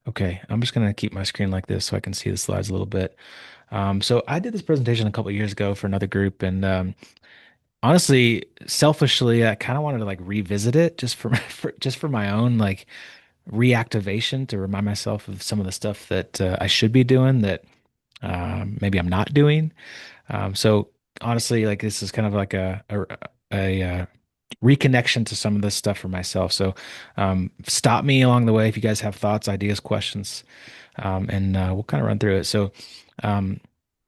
Okay, I'm just gonna keep my screen like this so I can see the slides a little bit. So I did this presentation a couple of years ago for another group, and honestly, selfishly, I kind of wanted to like revisit it just for, just for my own like reactivation to remind myself of some of the stuff that I should be doing that maybe I'm not doing. So honestly, like this is kind of like a reconnection to some of this stuff for myself. So stop me along the way if you guys have thoughts, ideas, questions, and we'll kind of run through it. So, um,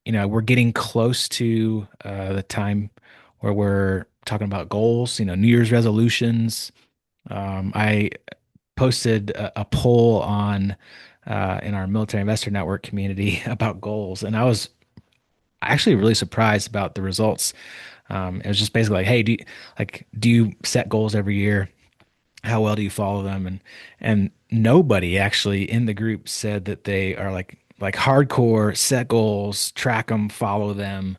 we're getting close to the time where we're talking about goals, New Year's resolutions. I posted a poll on in our military investor network community about goals, and I was actually really surprised about the results. It was just basically like, hey, do you set goals every year? How well do you follow them? And nobody actually in the group said that they are like hardcore set goals, track them, follow them,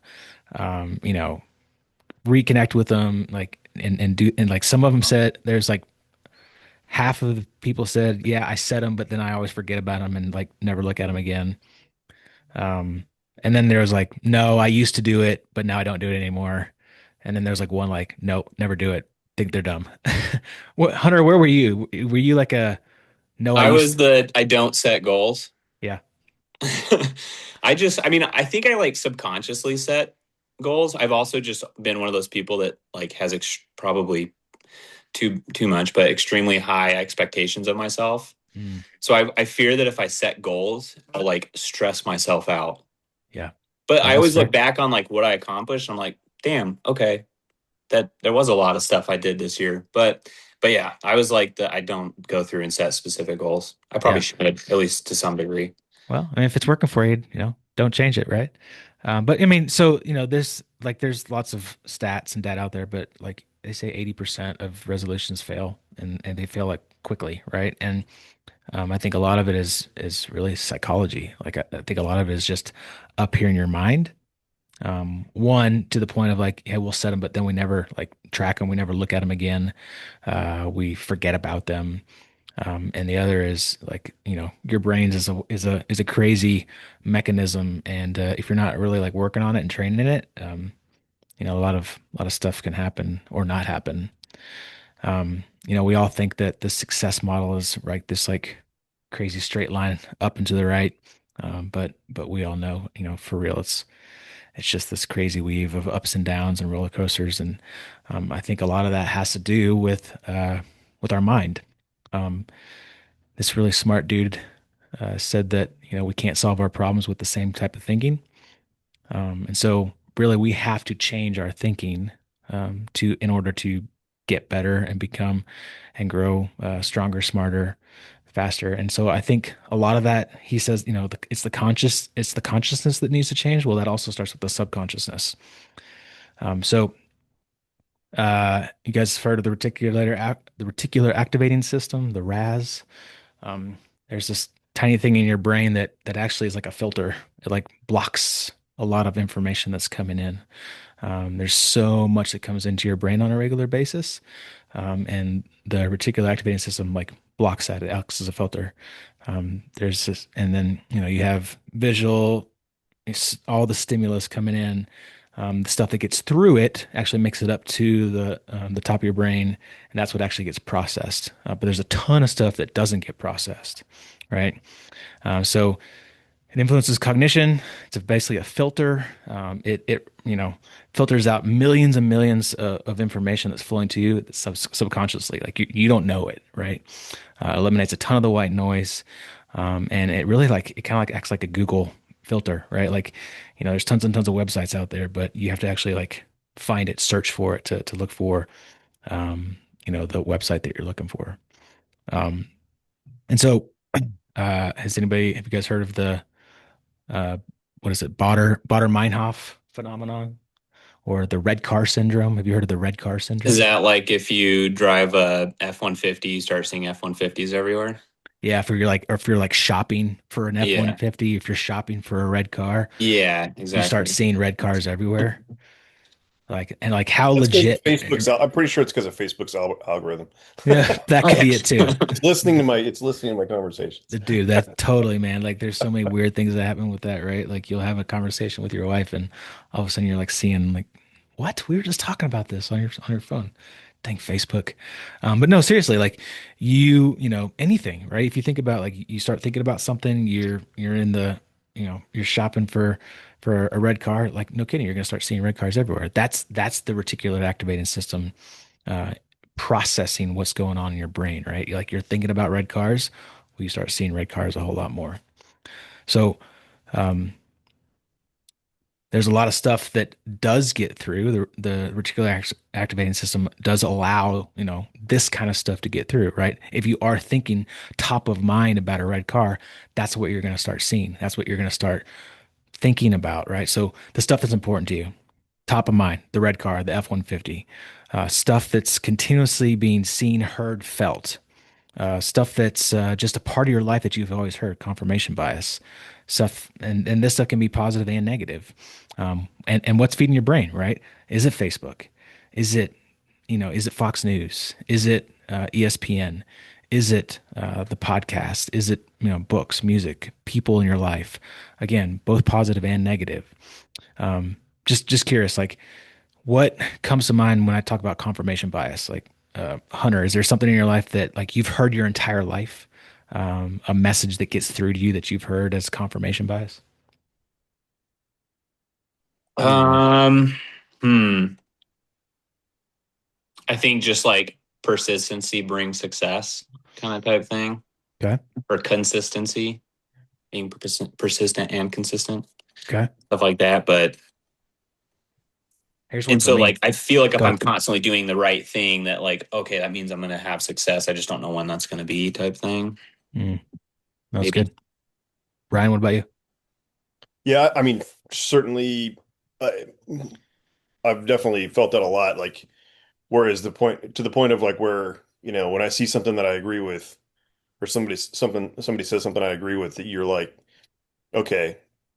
um, you know, reconnect with them, like and do and like some of them said there's like half of the people said, yeah, I set them, but then I always forget about them and like never look at them again. Um, and then there was like, no, I used to do it, but now I don't do it anymore. And then there's like one like, nope, never do it. Think they're dumb. What, Hunter, where were you? Were you like a no, I I used was the I don't set goals. yeah. I mean, I think I like subconsciously set goals. I've also just been one of those people that like has probably too much, but extremely high expectations of myself. Mm, So I fear that if I set goals, I'll like stress myself out. yeah. But No, I that's always look fair. back on like what I accomplished. And I'm like, damn, okay, that there was a lot of stuff I did this year. But yeah, I was like the I don't go through and set specific goals. I probably Yeah. should, at least to some degree. Well, I mean, if it's working for you, don't change it, right? But I mean, so, there's lots of stats and data out there, but like they say 80% of resolutions fail and they fail like quickly, right? And I think a lot of it is really psychology. Like I think a lot of it is just up here in your mind. One to the point of like, yeah, we'll set them, but then we never like track them. We never look at them again. We forget about them. And the other is like, your brains is a crazy mechanism, and if you're not really like working on it and training it, a lot of stuff can happen or not happen. We all think that the success model is right, this like crazy straight line up and to the right. But we all know, for real, it's just this crazy weave of ups and downs and roller coasters, and I think a lot of that has to do with our mind. Um, this really smart dude said that we can't solve our problems with the same type of thinking, and so really we have to change our thinking to in order to get better and become and grow stronger, smarter, faster. And so I think a lot of that he says, it's the consciousness that needs to change. Well, that also starts with the subconsciousness. So you guys have heard of the reticular activating system, the RAS. There's this tiny thing in your brain that actually is like a filter. It like blocks a lot of information that's coming in. There's so much that comes into your brain on a regular basis, and the reticular activating system like blocks that. It acts as a filter. There's this, and then you have visual, all the stimulus coming in. The stuff that gets through it actually makes it up to the top of your brain, and that's what actually gets processed. But there's a ton of stuff that doesn't get processed, right? So it influences cognition. It's basically a filter. It filters out millions and millions of information that's flowing to you subconsciously. Like you don't know it, right? Eliminates a ton of the white noise, and it really like it kind of like acts like a Google filter, right? Like there's tons and tons of websites out there, but you have to actually like find it, search for it to look for um, the website that you're looking for. Um, and so, have you guys heard of the uh, what is it, Bader-Meinhof phenomenon or the red car syndrome? Have you heard of the red car Is syndrome? that like if you drive a F-150, you start seeing F-150s everywhere? Yeah, if you're like shopping for an Yeah. F-150, if you're shopping for a red car, Yeah, you start exactly. seeing red cars everywhere. Like how That's because legit. I'm pretty sure it's because of Facebook's algorithm. Yeah, that could be it too. It's listening to my conversations. Dude, that's totally, man. Like, there's so many weird things that happen with that, right? Like, you'll have a conversation with your wife, and all of a sudden, you're like seeing, like, what? We were just talking about this on your phone. Dang Facebook. But no, seriously, like, anything, right? If you think about, like, you start thinking about something, you're in the, you're shopping for a red car. Like, no kidding, you're gonna start seeing red cars everywhere. That's the reticular activating system, uh, processing what's going on in your brain, right? Like, you're thinking about red cars, well, you start seeing red cars a whole lot more. So um, there's a lot of stuff that does get through. The reticular activating system does allow, this kind of stuff to get through, right? If you are thinking top of mind about a red car, that's what you're going to start seeing. That's what you're going to start thinking about, right? So the stuff that's important to you, top of mind, the red car, the F-150, stuff that's continuously being seen, heard, felt, stuff that's just a part of your life that you've always heard, confirmation bias, stuff, and this stuff can be positive and negative. And what's feeding your brain, right? Is it Facebook? Is it, is it Fox News? Is it ESPN? Is it the podcast? Is it, books, music, people in your life? Again, both positive and negative. Just curious, like, what comes to mind when I talk about confirmation bias? Like, Hunter, is there something in your life that like you've heard your entire life, a message that gets through to you that you've heard as confirmation bias? Um, hmm. I think just like persistency brings success kind of type thing, Okay. or consistency, being persistent and consistent, Okay. stuff like that. But Here's one and for so me. like I feel like if Go I'm ahead. constantly doing the right thing, that like okay, that means I'm gonna have success. I just don't know when that's gonna be, type thing. Mm, that was Maybe. good. Ryan, what about you? Yeah, I mean, certainly, I, I've definitely felt that a lot. Like, whereas the point of like where, when I see something that I agree with, or somebody says something I agree with, that you're like, okay,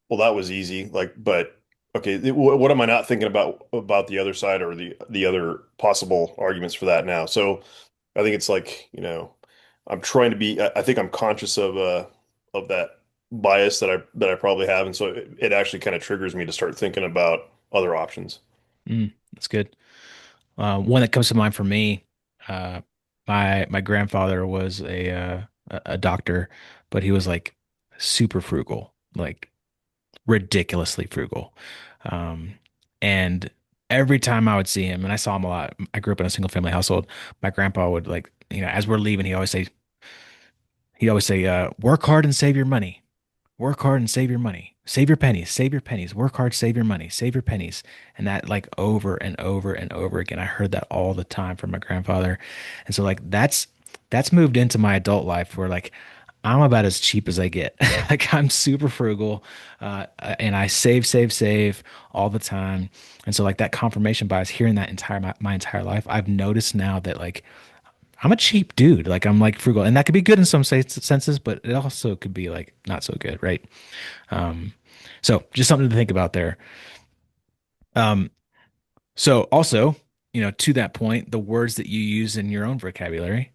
well, that was easy. Like, but okay, what am I not thinking about the other side, or the other possible arguments for that now? So I think it's like, I'm trying to be. I think I'm conscious of that bias that I probably have, and so it actually kind of triggers me to start thinking about other options. That's good. One that comes to mind for me, uh, my grandfather was a doctor, but he was like super frugal, like ridiculously frugal. Um, and every time I would see him, and I saw him a lot, I grew up in a single family household. My grandpa would like, as we're leaving, he'd always say, work hard and save your money. Work hard and save your money. Save your pennies. Save your pennies. Work hard, save your money. Save your pennies. And that like over and over and over again. I heard that all the time from my grandfather. And so like that's moved into my adult life where like I'm about as cheap as I get. Like I'm super frugal, and I save, save, save all the time. And so like that confirmation bias, hearing that my entire life, I've noticed now that like I'm a cheap dude. Like I'm like frugal, and that could be good in some senses, but it also could be like not so good, right? Um, so just something to think about there. Um, so also, to that point, the words that you use in your own vocabulary,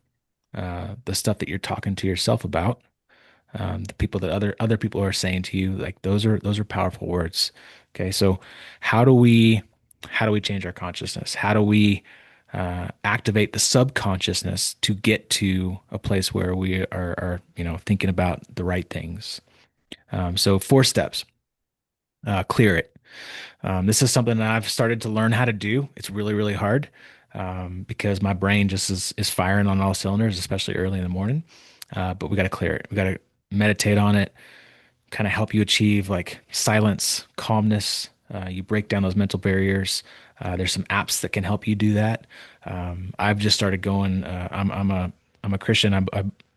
the stuff that you're talking to yourself about, the people that other people are saying to you, like those are powerful words. Okay, so how do we how do we change our consciousness? How do we activate the subconsciousness to get to a place where we are thinking about the right things? So 4 steps. Clear it. This is something that I've started to learn how to do. It's really, really hard, because my brain just is firing on all cylinders, especially early in the morning. But we got to clear it. We got to meditate on it, kind of help you achieve like silence, calmness. You break down those mental barriers. There's some apps that can help you do that. I've just started going. I'm a Christian.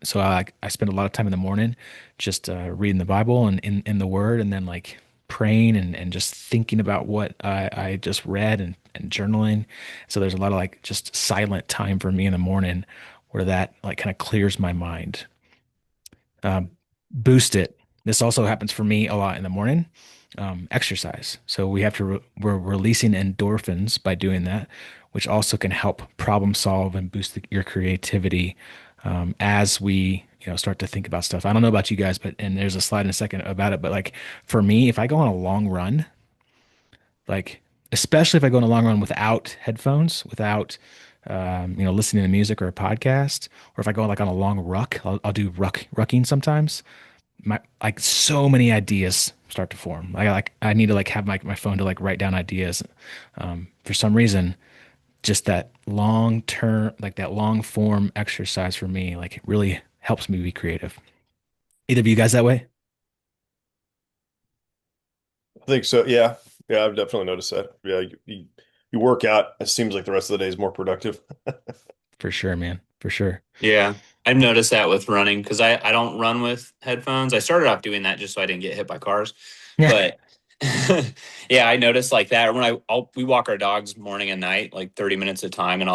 So I spend a lot of time in the morning just reading the Bible and in the Word, and then like praying and just thinking about what I just read and journaling. So there's a lot of like just silent time for me in the morning where that like kind of clears my mind. Um, Boost it. This also happens for me a lot in the morning. exercise. So we have to we're releasing endorphins by doing that, which also can help problem solve and boost your creativity as we start to think about stuff. I don't know about you guys, but and there's a slide in a second about it. But like for me, if I go on a long run, like especially if I go on a long run without headphones, without listening to music or a podcast, or if I go like on a long ruck, I'll do rucking sometimes. My like so many ideas start to form. I need to like have my phone to like write down ideas. For some reason, just that long term, like that long form exercise for me, like it really helps me be creative. Either of you guys that way? I think so. Yeah. Yeah, I've definitely noticed that. Yeah, you work out, it seems like the rest of the day is more productive. For sure, man. For sure. Yeah. I've noticed that with running because I don't run with headphones. I started off doing that just so I didn't get hit by cars. Yeah. But yeah, I noticed like that when we walk our dogs morning and night, like 30 minutes at a time, and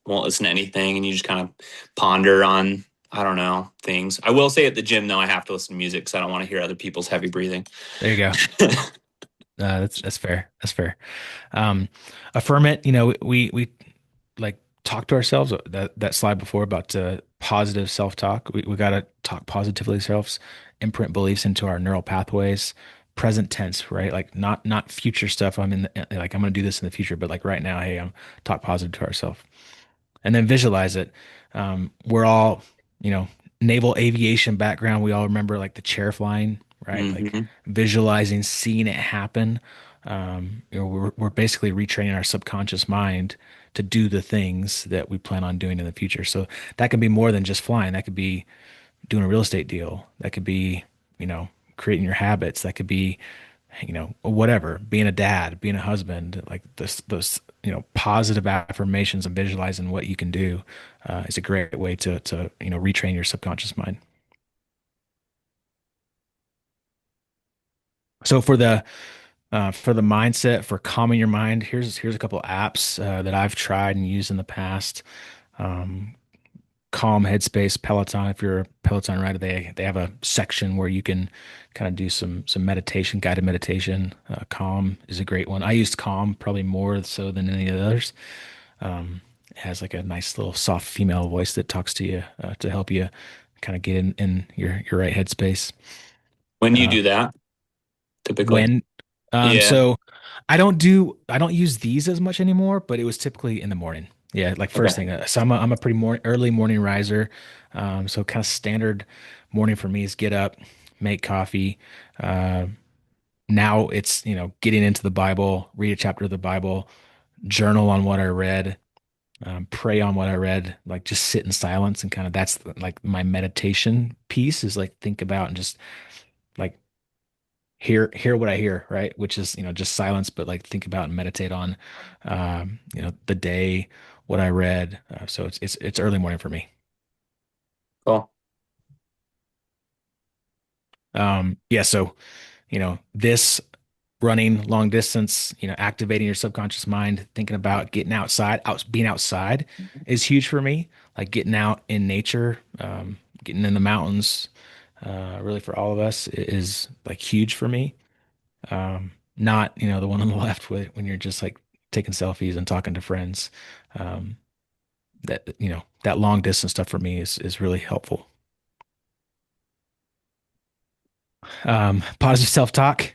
won't listen to anything and you just kind of ponder on, I don't know, things. I will say at the gym though, I have to listen to music because I don't want to hear other people's heavy breathing. There you go. That's fair. That's fair. Um, Affirm it. We like talk to ourselves. That slide before about positive self-talk. We got to talk positively to ourselves, imprint beliefs into our neural pathways. Present tense, right? Like not future stuff. I'm gonna do this in the future, but like right now, hey, I'm talk positive to ourselves, and then visualize it. We're all, you know, naval aviation background. We all remember like the chair flying, right? Like Hmm. visualizing, seeing it happen. We're basically retraining our subconscious mind to do the things that we plan on doing in the future. So that can be more than just flying. That could be doing a real estate deal. That could be, creating your habits. That could be, whatever, being a dad, being a husband, like those, positive affirmations and visualizing what you can do is a great way to retrain your subconscious mind. So for the mindset for calming your mind, here's a couple of apps that I've tried and used in the past. Um, Calm, Headspace, Peloton. If you're a Peloton rider, they have a section where you can kind of do some meditation, guided meditation. Calm is a great one. I used Calm probably more so than any of the others. It has like a nice little soft female voice that talks to you to help you kind of get in your right headspace. When do you Uh, do that typically? when Yeah. so I don't use these as much anymore, but it was typically in the morning. Yeah, like first Okay. thing. So I'm a pretty early morning riser. So kind of standard morning for me is get up, make coffee. Uh, Now it's, getting into the Bible, read a chapter of the Bible, journal on what I read, pray on what I read, like just sit in silence and kind of that's like my meditation piece is like think about and just like hear what I hear, right? Which is, just silence, but like think about and meditate on, the day, what I read. So it's early morning for me. Cool. Yeah. So, this running long distance, activating your subconscious mind, thinking about getting being outside is huge for me. Like getting out in nature, getting in the mountains, really for all of us is like huge for me. Not, the one on the left when you're just like taking selfies and talking to friends. Um, that long distance stuff for me is really helpful. Positive self-talk.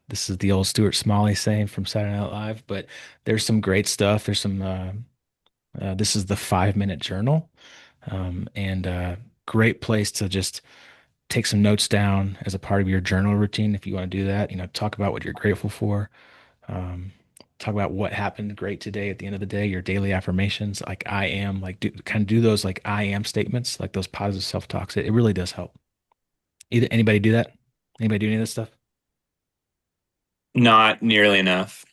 This is the old Stuart Smalley saying from Saturday Night Live, but there's some great stuff. There's some, this is the 5 minute journal, and great place to just take some notes down as a part of your journal routine. If you want to do that, talk about what you're grateful for. Um, Talk about what happened great today at the end of the day, your daily affirmations, like I am, like kind of do those like I am statements, like those positive self-talks. It really does help. Either anybody do that? Anybody do any of this stuff? Not nearly enough.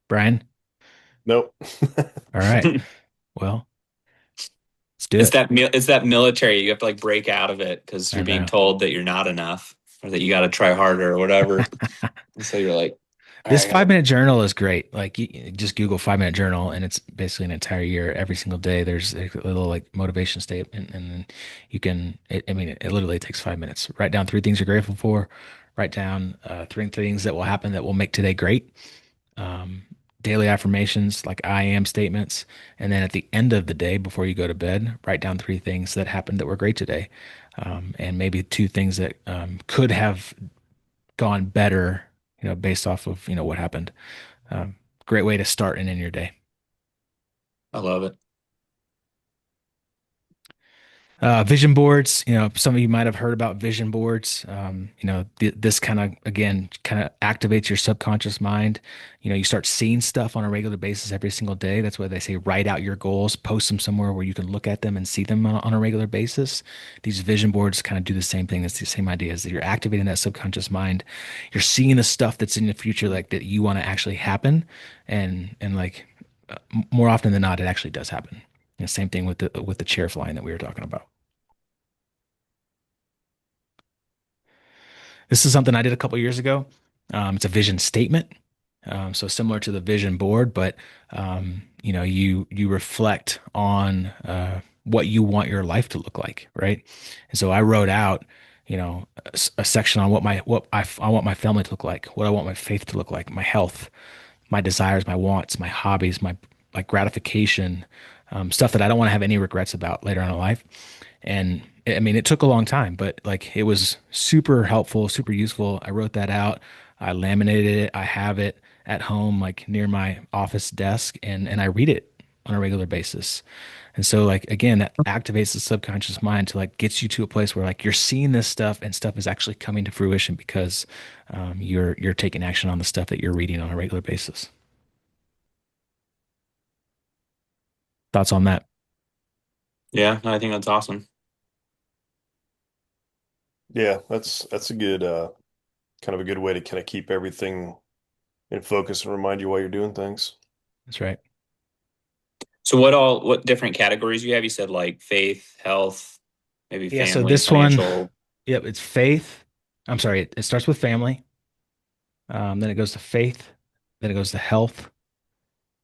Brian? Nope. All right. Well, let's do It's it. that military. You have to like break out of it because I you're being know. told that you're not enough or that you got to try harder or whatever. And so you're like, This I five gotta. minute journal is great. Like you just Google 5 minute journal and it's basically an entire year. Every single day, there's a little like motivation statement, and then you can. I mean, it literally takes 5 minutes. Write down three things you're grateful for. Write down three things that will happen that will make today great. Um, Daily affirmations like I am statements, and then at the end of the day, before you go to bed, write down three things that happened that were great today, and maybe two things that could have gone better, based off of, what happened. Um, Great way to start and end your day. I love it. Vision boards, some of you might have heard about vision boards. This kind of, again, kind of activates your subconscious mind. You start seeing stuff on a regular basis every single day. That's why they say write out your goals, post them somewhere where you can look at them and see them on a regular basis. These vision boards kind of do the same thing. It's the same idea, is that you're activating that subconscious mind. You're seeing the stuff that's in the future, like that you want to actually happen, and like more often than not, it actually does happen. Same thing with the chair flying that we were talking about. This is something I did a couple years ago. It's a vision statement, so similar to the vision board, but you reflect on what you want your life to look like, right? And so I wrote out, a section on I want my family to look like, what I want my faith to look like, my health, my desires, my wants, my hobbies, my like gratification, stuff that I don't want to have any regrets about later on in life. And I mean, it took a long time, but like it was super helpful, super useful. I wrote that out. I laminated it. I have it at home, like near my office desk, and I read it on a regular basis. And so like again, that activates the subconscious mind to like gets you to a place where like you're seeing this stuff and stuff is actually coming to fruition because you're taking action on the stuff that you're reading on a regular basis. Thoughts on that? Yeah, no, I think that's awesome. Yeah, that's a good kind of a good way to kind of keep everything in focus and remind you while you're doing things. That's right. So what different categories you have? You said like faith, health, maybe Yeah, so family, this one, financial. yep, it's faith. I'm sorry, it starts with family. Then it goes to faith. Then it goes to health.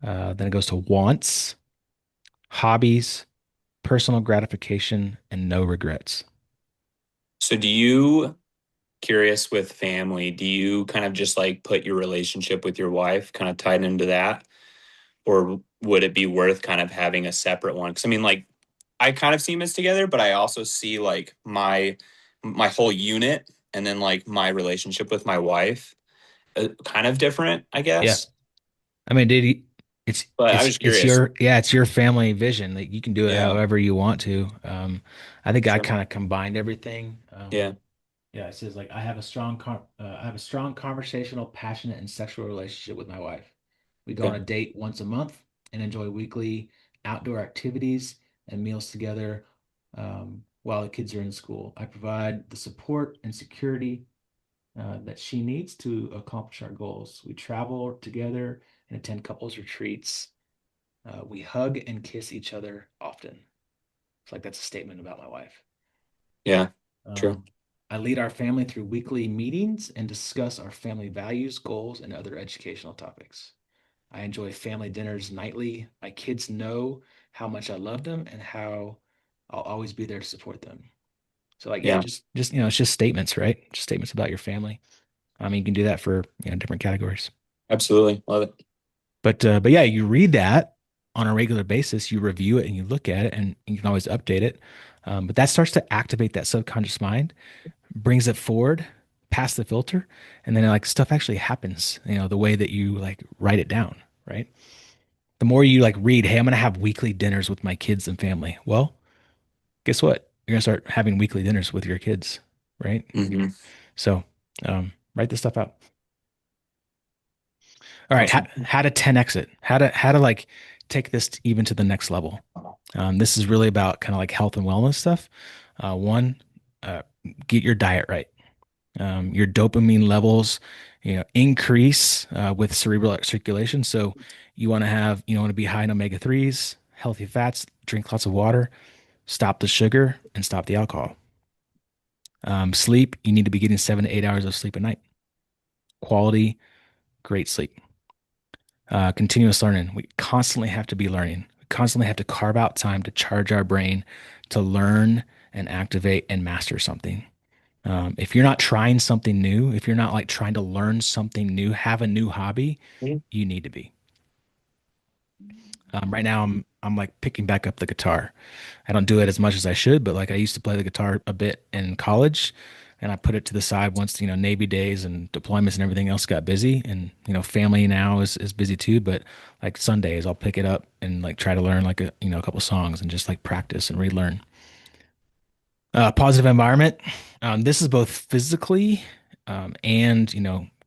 Then it goes to wants, hobbies, personal gratification, and no regrets. So do you, curious with family, do you kind of just like put your relationship with your wife kind of tied into that? Or would it be worth kind of having a separate one? Because I mean, like, I kind of see them as together, but I also see like my whole unit and then like my relationship with my wife kind of different, I Yeah. guess. I mean, dude, it's But I was it's just it's curious. your yeah, it's your family vision. Like you can do it Yeah, however you want to. I think I sure. kind of combined everything. Yeah, Yeah, it says like I have a strong conversational, passionate, and sexual relationship with my wife. We go on okay. a date once a month and enjoy weekly outdoor activities and meals together while the kids are in school. I provide the support and security that she needs to accomplish our goals. We travel together and attend couples retreats. We hug and kiss each other often. It's like that's a statement about my wife. Yeah, true. Um, I lead our family through weekly meetings and discuss our family values, goals, and other educational topics. I enjoy family dinners nightly. My kids know how much I love them and how I'll always be there to support them. So like, yeah, Yeah, just it's just statements, right? Just statements about your family. I mean, you can do that for different categories. absolutely. Love it. But yeah, you read that on a regular basis, you review it and you look at it, and you can always update it. But that starts to activate that subconscious mind, brings it forward past the filter, and then like stuff actually happens, the way that you like write it down, right? The more you like read, hey, I'm gonna have weekly dinners with my kids and family. Well, guess what? You're gonna start having weekly dinners with your kids, right? Hmm. So write this stuff out. All right, Awesome. how to 10x it? How to like take this even to the next level? This is really about kind of like health and wellness stuff. One, uh, get your diet right. Your dopamine levels, increase with cerebral circulation. So you want to be high in omega 3s, healthy fats, drink lots of water, stop the sugar, and stop the alcohol. Sleep, you need to be getting 7 to 8 hours of sleep a night. Quality, great sleep. Continuous learning. We constantly have to be learning. We constantly have to carve out time to charge our brain to learn and activate and master something. If you're not trying something new, if you're not like trying to learn something new, have a new hobby, you need to be. Right now, I'm like picking back up the guitar. I don't do it as much as I should, but like I used to play the guitar a bit in college, and I put it to the side once Navy days and deployments and everything else got busy, and family now is busy too. But like Sundays, I'll pick it up and like try to learn like a couple songs and just like practice and relearn. Positive environment. This is both physically and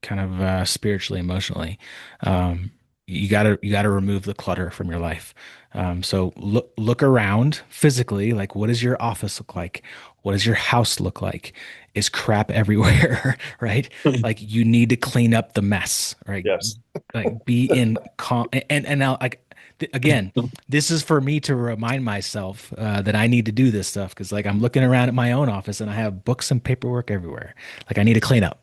kind of spiritually, emotionally. Um, you gotta remove the clutter from your life. So look around physically, like what does your office look like? What does your house look like? Is crap everywhere, right? Like you need to clean up the mess, right? Yes. Like be in calm and now like again, this is for me to remind myself that I need to do this stuff because like I'm looking around at my own office and I have books and paperwork everywhere. Like I need to clean up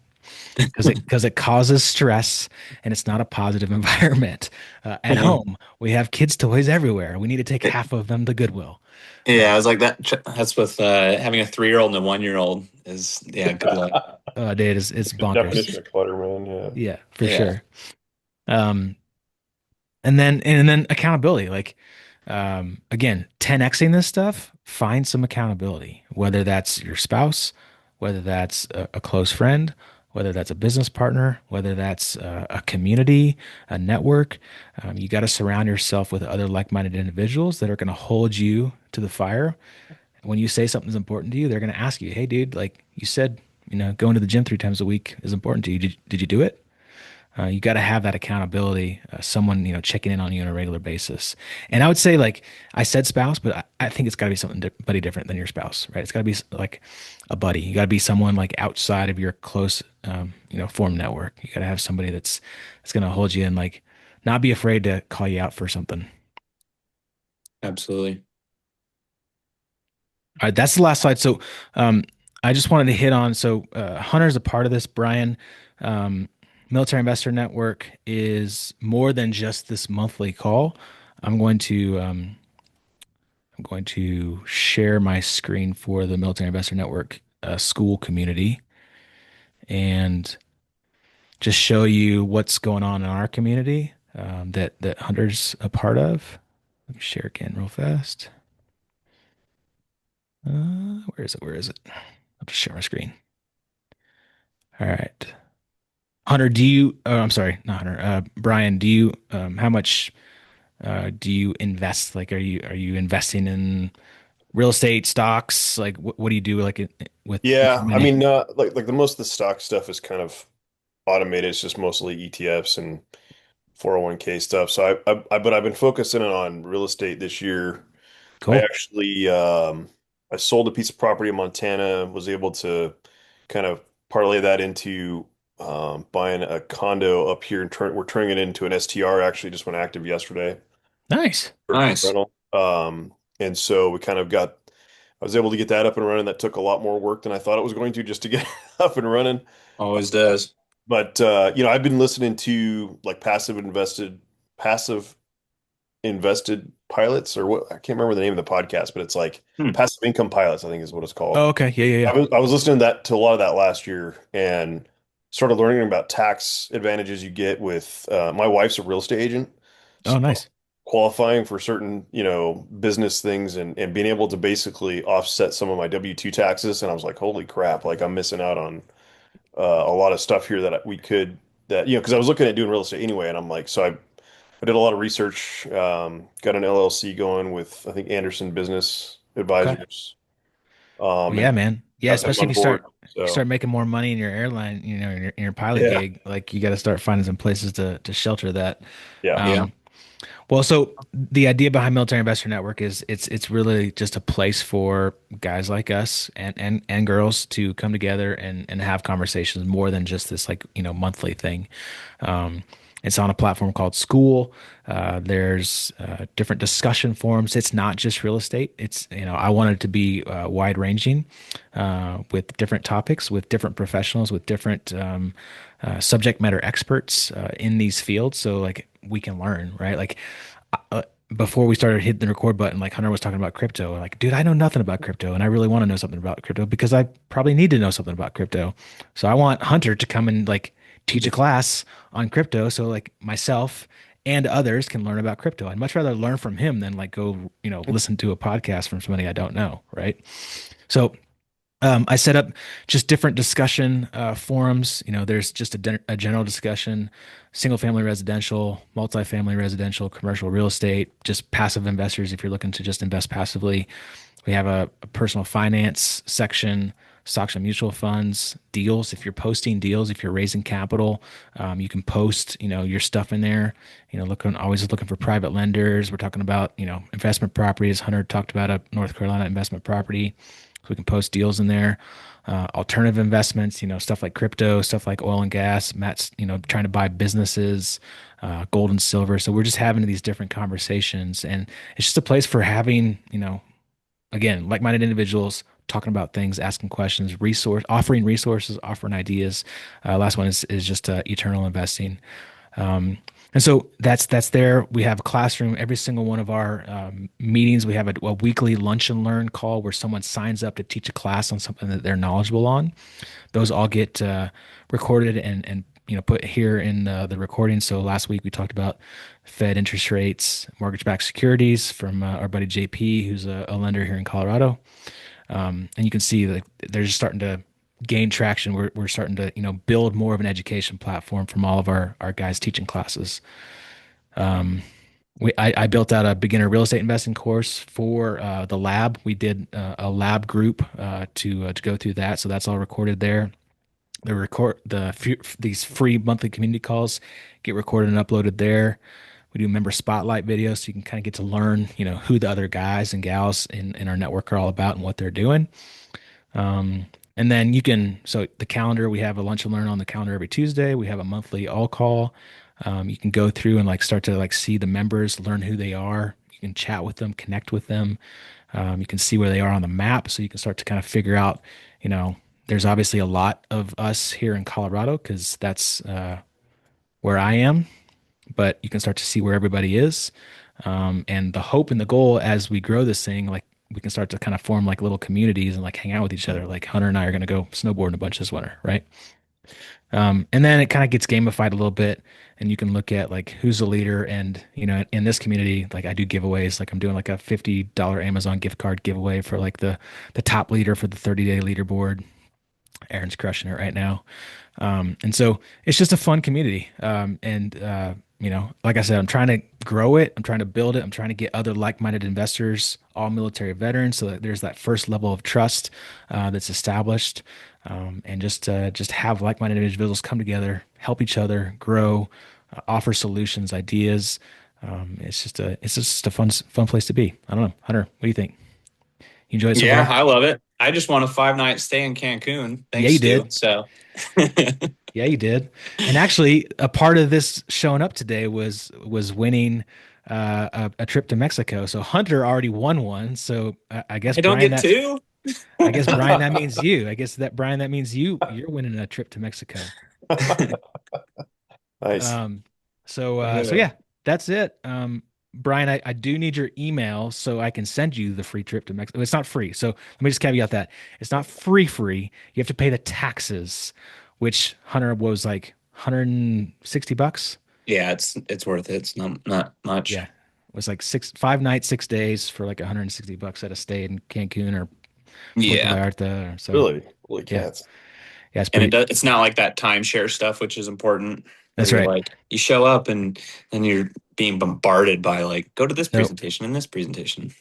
because it causes stress and it's not a positive environment. At home, we have kids' toys everywhere. We need to take half of them to Goodwill. Yeah, I was like that. That's with having a 3-year-old and a 1-year-old is, yeah, good luck. Dude, it's bonkers. Definition of clutter, man. Yeah. Yeah, for Yeah. sure. Um, and then accountability, like again, 10xing this stuff, find some accountability, whether that's your spouse, whether that's a close friend, whether that's a business partner, whether that's a community, a network. You got to surround yourself with other like-minded individuals that are going to hold you to the fire. When you say something's important to you, they're going to ask you, "Hey, dude, like you said, going to the gym 3 times a week is important to you. Did you do it?" You got to have that accountability, someone checking in on you on a regular basis. And I would say, like I said, spouse, but I think it's got to be something buddy different than your spouse, right? It's got to be like a buddy. You got to be someone like outside of your close, form network. You got to have somebody that's going to hold you and like not be afraid to call you out for something. Absolutely. All right, that's the last slide. So, I just wanted to hit on. So, Hunter's a part of this. Brian, um, Military Investor Network is more than just this monthly call. I'm going to um, I'm going to share my screen for the Military Investor Network school community and just show you what's going on in our community that Hunter's a part of. Let me share again real fast. Where is it? Where is it? I'll just share my screen. All right. Hunter, I'm sorry, not Hunter. Brian, how much do you invest? Like, are you investing in real estate, stocks? Like, what do you do like with your Yeah. I money? mean, like the most of the stock stuff is kind of automated. It's just mostly ETFs and 401k stuff. So but I've been focusing on real estate this year. I Cool. actually I sold a piece of property in Montana, was able to kind of parlay that into buying a condo up here and we're turning it into an STR. Actually, just went active yesterday Nice. for Nice. rental. And so we kind of I was able to get that up and running. That took a lot more work than I thought it was going to just to get up and running. Always does. But I've been listening to like passive invested pilots or what I can't remember the name of the podcast, but it's like Hmm. passive income pilots, I think is what it's called. Oh, okay. Yeah, yeah, yeah. I was listening to a lot of that last year and started learning about tax advantages you get with my wife's a real estate agent. Oh, So nice. qualifying for certain, business things and being able to basically offset some of my W-2 taxes. And I was like, holy crap, like I'm missing out on a lot of stuff here we could that, because I was looking at doing real estate anyway. And I'm like, I did a lot of research, got an LLC going with, I think, Anderson Business Okay. Advisors. Well, yeah, And man. Yeah, got them especially if on you board. start So, making more money in your airline, in your pilot yeah, gig, like you got to start finding some places to shelter that. yeah, Yeah. Um, Well, so the idea behind Military Investor Network is it's really just a place for guys like us and girls to come together and have conversations more than just this like monthly thing. Um, It's on a platform called School. There's different discussion forums. It's not just real estate. It's, I want it to be wide ranging with different topics, with different professionals, with different subject matter experts in these fields. So like we can learn, right? Like uh, before we started hitting the record button, like Hunter was talking about crypto. Like, dude, I know nothing about crypto, and I really want to know something about crypto because I probably need to know something about crypto. So I want Hunter to come and like teach a class on crypto, so like myself and others can learn about crypto. I'd much rather learn from him than like go, listen to a podcast from somebody I don't know, right? So I set up just different discussion forums. There's just a general discussion, single family residential, multifamily residential, commercial real estate, just passive investors if you're looking to just invest passively. We have a personal finance section, stocks and mutual funds, deals. If you're posting deals, if you're raising capital, you can post, your stuff in there. Always looking for private lenders. We're talking about, investment properties. Hunter talked about a North Carolina investment property. So we can post deals in there. Alternative investments, stuff like crypto, stuff like oil and gas. Matt's, trying to buy businesses, gold and silver. So we're just having these different conversations, and it's just a place for having, again, like-minded individuals talking about things, asking questions, offering resources, offering ideas. Last one is just eternal investing. And so that's there. We have a classroom. Every single one of our meetings, we have a weekly lunch and learn call where someone signs up to teach a class on something that they're knowledgeable on. Those all get recorded and put here in the recording. So last week we talked about Fed interest rates, mortgage-backed securities from our buddy JP, who's a lender here in Colorado. And you can see that they're just starting to gain traction. We're starting to build more of an education platform from all of our guys teaching classes. I built out a beginner real estate investing course for the lab. We did a lab group to go through that, so that's all recorded there. These free monthly community calls get recorded and uploaded there. We do member spotlight videos, so you can kind of get to learn, who the other guys and gals in our network are all about and what they're doing. And then so the calendar, we have a lunch and learn on the calendar every Tuesday. We have a monthly all call. You can go through and like start to like see the members, learn who they are. You can chat with them, connect with them. You can see where they are on the map. So you can start to kind of figure out, there's obviously a lot of us here in Colorado because that's where I am, but you can start to see where everybody is. And the hope and the goal as we grow this thing, like we can start to kind of form like little communities and like hang out with each other. Like Hunter and I are going to go snowboarding a bunch this winter, right? And then it kind of gets gamified a little bit, and you can look at like who's the leader. And in this community, like I do giveaways. Like I'm doing like a $50 Amazon gift card giveaway for like the top leader for the 30-day leaderboard. Aaron's crushing it right now. And so it's just a fun community. Like I said, I'm trying to grow it. I'm trying to build it. I'm trying to get other like-minded investors, all military veterans, so that there's that first level of trust that's established, and just have like-minded individuals come together, help each other grow, offer solutions, ideas. It's just a fun place to be. I don't know, Hunter, what do you think? You enjoy it so Yeah, far? I love it. I just want a 5 night stay in Cancun. Yeah, Thanks, you Stu. did. So Yeah, you did. And actually, a part of this showing up today was winning a trip to Mexico. So Hunter already won one. So I guess I don't Brian, get two. that means you. I guess that Brian, that means you're winning a trip to Mexico. Nice. Um, so yeah, that's it. Brian, I do need your email so I can send you the free trip to Mexico. It's not free. So let me just caveat that. It's not free. You have to pay the taxes, which Hunter was like $160. Yeah, it's worth it. It's not much. Yeah. It was like 5 nights, 6 days for like $160 at a stay in Cancun or Puerto Yeah. Vallarta. So Really? Holy yeah. cats. Yeah, it's And pretty. it's not like that timeshare stuff, which is important, where That's you're right. like, you show up and then you're being bombarded by like, go to this Nope. presentation and this presentation.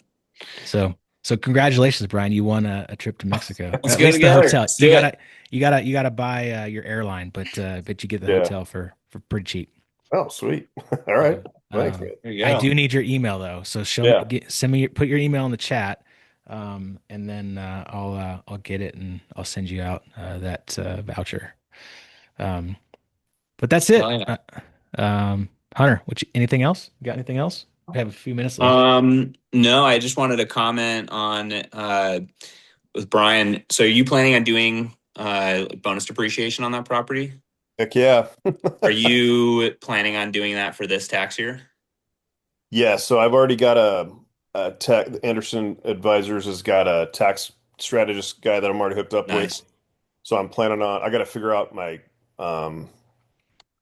So congratulations, Brian. You won a trip to Mexico. Let's At go least the together. hotel. Let's do it. You gotta buy your airline, but you get the Yeah. hotel for pretty cheap. Oh, sweet. All right. So, Thanks, man. There you I go. do need your email though. So Yeah. send me put your email in the chat, and then I'll get it and I'll send you out that voucher. Um, but that's it. Oh yeah. Hunter, anything else? You got anything else? We have a few minutes left. No, I just wanted to comment on with Brian. So are you planning on doing bonus depreciation on that property? Heck yeah. Are you planning on doing that for this tax year? Yeah, so I've already got a tech. Anderson Advisors has got a tax strategist guy that I'm already hooked up with. Nice. So I'm planning on. I got to figure out my um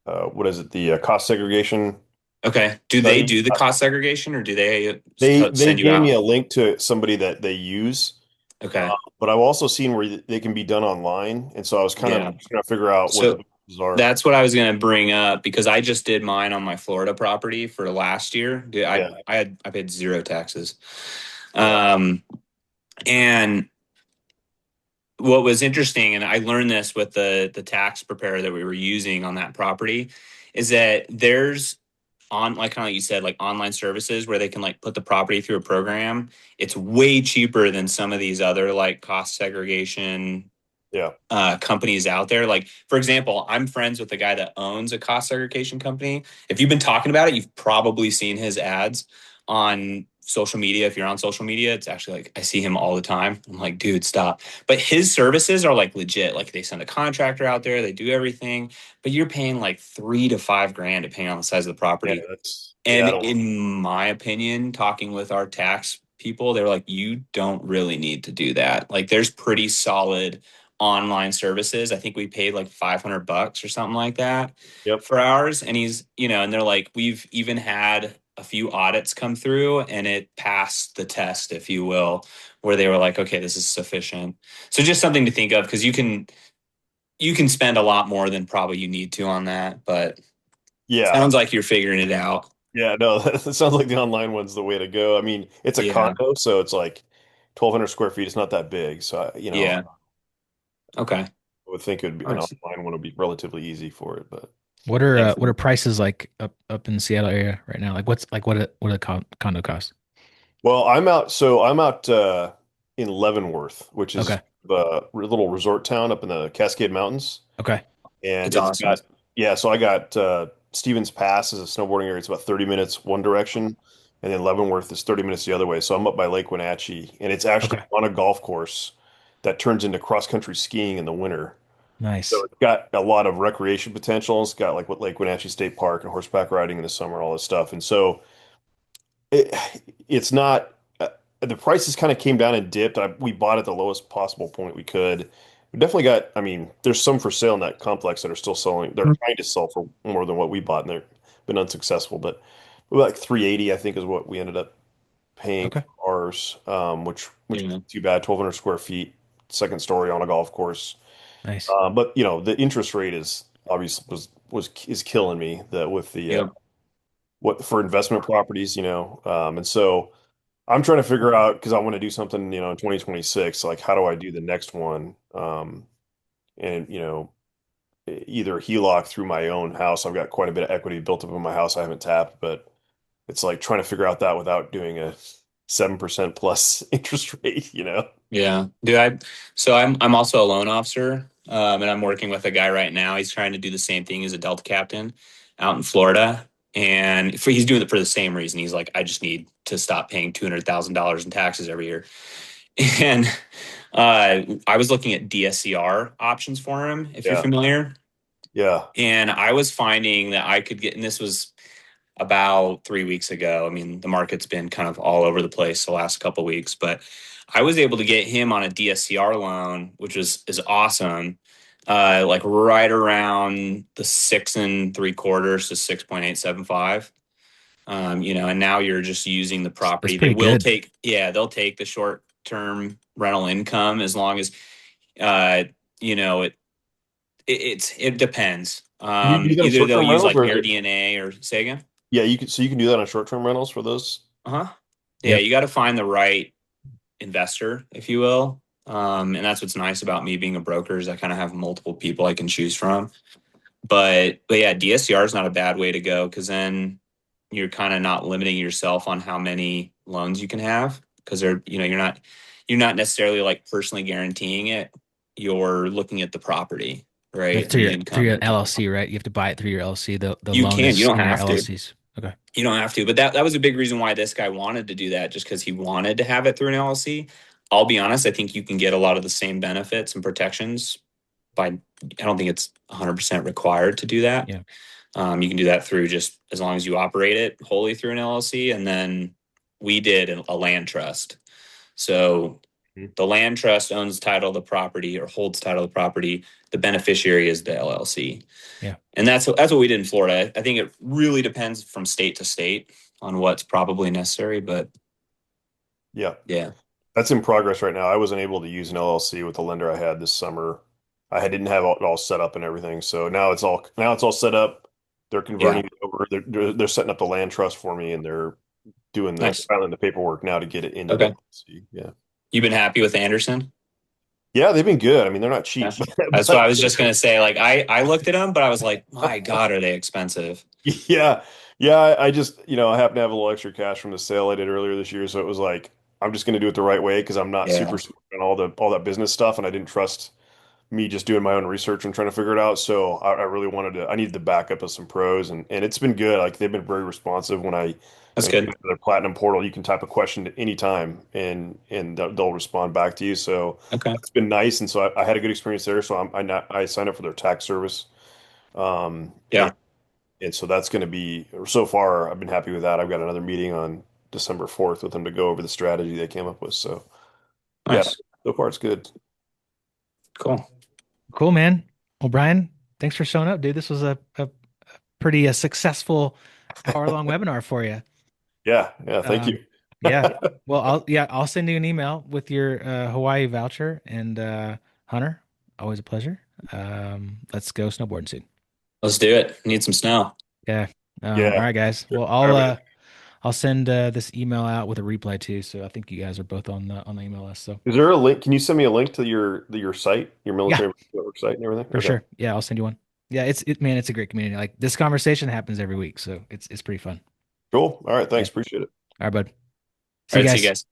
what is it? The cost segregation Okay. Do they study. do the cost segregation or do they They send you gave me out? a link to somebody that they use, Okay. but I've also seen where they can be done online, and so I was kind of Yeah. trying to figure out what the So differences are. that's what I was going to bring up because I just did mine on my Florida property for last year. Dude, Yeah, I paid zero taxes. yeah, Um, and what was interesting, and I learned this with the tax preparer that we were using on that property, is that there's on like kind of like you said, like online services where they can like put the property through a program. It's way cheaper than some of these other like cost segregation yeah. companies out there. Like, for example, I'm friends with the guy that owns a cost segregation company. If you've been talking about it, you've probably seen his ads on social media. If you're on social media, it's actually like I see him all the time. I'm like, dude, stop. But his services are like legit. Like they send a contractor out there, they do everything, but you're paying like 3 to 5 grand depending on the size of the Yeah, property. I And don't. in my opinion, talking with our tax people, they're like, you don't really need to do that. Like there's pretty solid online services. I think we paid like $500 or something like that Yep. for ours. And and they're like, we've even had a few audits come through and it passed the test, if you will, where they were like, okay, this is sufficient. So just something to think of because you can spend a lot more than probably you need to on that, but Yeah, sounds like you're figuring it out. yeah. No, that sounds like the online one's the way to go. I mean, it's a Yeah. condo, so it's like 1,200 square feet. It's not that big, so Yeah. Okay. I would think it would be an Nice. online one would be relatively easy for it, but. What are prices like up in the Seattle area right now? Like what a condo cost? Well, I'm out in Leavenworth, which is Okay. the little resort town up in the Cascade Mountains. Okay. And It's it's awesome. got, yeah, so I got Stevens Pass is a snowboarding area. It's about 30 minutes one direction. And then Leavenworth is 30 minutes the other way. So I'm up by Lake Wenatchee, and it's actually Okay. on a golf course that turns into cross-country skiing in the winter. So Nice. it's got a lot of recreation potential. It's got like what Lake Wenatchee State Park and horseback riding in the summer, all this stuff. And so it, it's not the prices kind of came down and dipped. We bought at the lowest possible point we could. We definitely got, I mean, there's some for sale in that complex that are still selling. They're trying to sell for more than what we bought, and they've been unsuccessful. But like 380, I think, is what we ended up paying Okay. for ours, which Yeah. wasn't too bad. 1,200 square feet, second story on a golf course. Nice. But the interest rate is obviously was is killing me with the Yep. what for investment properties, and so. I'm trying to figure out because I want to do something, in 2026. Like, how do I do the next one? And either HELOC through my own house. I've got quite a bit of equity built up in my house I haven't tapped, but it's like trying to figure out that without doing a 7% plus interest rate. Yeah. Dude, I'm also a loan officer. And I'm working with a guy right now. He's trying to do the same thing as a Delta captain out in Florida. And he's doing it for the same reason. He's like, I just need to stop paying $200,000 in taxes every year. And I was looking at DSCR options for him, if you're Yeah, familiar. yeah, And I was finding that I could get, and this was about 3 weeks ago. I mean, the market's been kind of all over the place the last couple of weeks, but I was able to get him on a DSCR loan, which is awesome. Like right around the 6.75 to 6.875. And now you're just using the That's property. They pretty will good. take, yeah, they'll take the short term rental income as long as, uh, it depends. Can you do that on Either they'll short-term use rentals, like or is it? AirDNA or say again. Yeah, you can do that on short-term rentals for those. Uh-huh. Yeah, Yep. you got to find the right investor, if you will. And that's what's nice about me being a broker is I kind of have multiple people I can choose from. But yeah, DSCR is not a bad way to go because then you're kind of not limiting yourself on how many loans you can have because you're not necessarily like personally guaranteeing it. You're looking at the property. right? That's And the through income. your LLC, right? You have to buy it through your LLC. The You loan can, you is don't in your have to. LLCs. Okay. You don't have to, but that was a big reason why this guy wanted to do that, just because he wanted to have it through an LLC. I'll be honest, I think you can get a lot of the same benefits and protections by. I don't think it's 100% required to do that. Yeah. You can do that through just as long as you operate it wholly through an LLC, and then we did a land trust. So Mhm. the land trust owns title of the property or holds title of the property. The beneficiary is the LLC. Yeah. And that's what we did in Florida. I think it really depends from state to state on what's probably necessary, but Yeah. yeah. That's in progress right now. I wasn't able to use an LLC with the lender I had this summer. Didn't have it all set up and everything. So now it's all set up. They're Yeah. converting it over. They're setting up the land trust for me, and they're Nice. filing the paperwork now to get it into the Okay. LLC. Yeah. You've been happy with Anderson? Yeah, they've been good. I mean, they're not Yeah. cheap, That's what but I was just gonna say. Like I looked at them, but I was like, my God, are they expensive? yeah, yeah. I just, I happen to have a little extra cash from the sale I did earlier this year, so it was like I'm just going to do it the right way because I'm not Yeah. super smart on all that business stuff, and I didn't trust me just doing my own research and trying to figure it out. So I really I needed the backup of some pros, and it's been good. Like they've been very responsive when That's you get good. to their Platinum portal, you can type a question at any time, and they'll respond back to you. So Okay. it's been nice, and so I had a good experience there. So I signed up for their tax service. Um, Yeah. and so that's going to be, so far, I've been happy with that. I've got another meeting on December 4th with them to go over the strategy they came up with. So, yeah, Nice. so far it's good. Cool. Cool, man. Well, Brian, thanks for showing up, dude. This was a pretty successful hour-long webinar for you. Yeah, yeah, thank Um, you. yeah. Well, I'll send you an email with your Hawaii voucher and Hunter, always a pleasure. Let's go snowboarding soon. Let's do it. Need some snow. Yeah. All Yeah. right, guys. Sure. Well, All right, man. I'll send this email out with a replay too. So I think you guys are both on the email list. So Is there a link? Can you send me a link to your site, your yeah, military network site and everything? for Okay. sure. Yeah, I'll send you one. Yeah, man, it's a great community. Like this conversation happens every week, so it's pretty fun. Cool. All right. Yeah. Thanks. Appreciate it. All right, bud. All See you right. See you guys. guys.